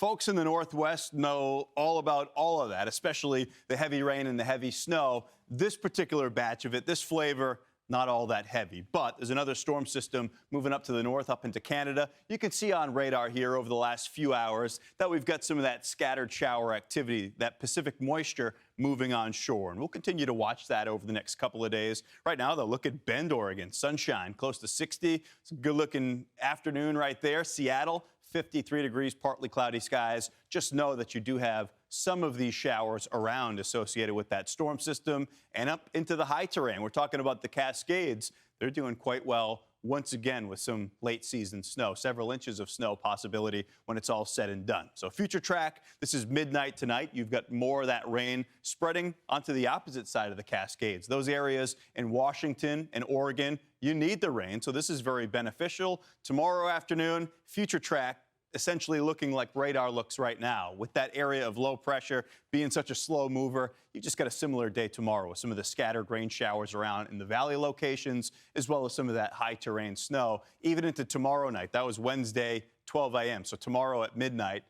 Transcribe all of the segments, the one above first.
folks in the Northwest know all about all of that, especially the heavy rain and the heavy snow. This particular batch of it, this flavor, not all that heavy. But there's another storm system moving up to the north, up into Canada. You can see on radar here over the last few hours that we've got some of that scattered shower activity, that Pacific moisture moving on shore. And we'll continue to watch that over the next couple of days. Right now, though, look at Bend, Oregon. Sunshine, close to 60. It's a good-looking afternoon right there. Seattle, 53 degrees, partly cloudy skies. Just know that you do have some of these showers around associated with that storm system and up into the high terrain. We're talking about the Cascades. They're doing quite well once again with some late season snow, several inches of snow possibility when it's all said and done. So future track, this is midnight tonight. You've got more of that rain spreading onto the opposite side of the Cascades. Those areas in Washington and Oregon, you need the rain, so this is very beneficial. Tomorrow afternoon, future track, essentially looking like radar looks right now. With that area of low pressure being such a slow mover, you just got a similar day tomorrow with some of the scattered rain showers around in the valley locations, as well as some of that high terrain snow, even into tomorrow night. That was Wednesday, 12 a.m. So tomorrow at midnight,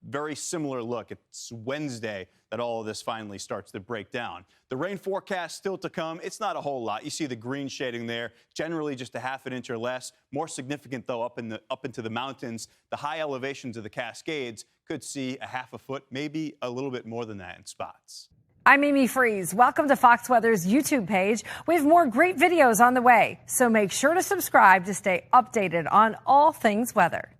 very similar look. It's Wednesday that all of this finally starts to break down. The rain forecast still to come. It's not a whole lot. You see the green shading there, generally just a half an inch or less. More significant, though, up into the mountains. The high elevations of the Cascades could see a half a foot, maybe a little bit more than that in spots. I'm Amy Freeze. Welcome to Fox Weather's YouTube page. We have more great videos on the way, so make sure to subscribe to stay updated on all things weather.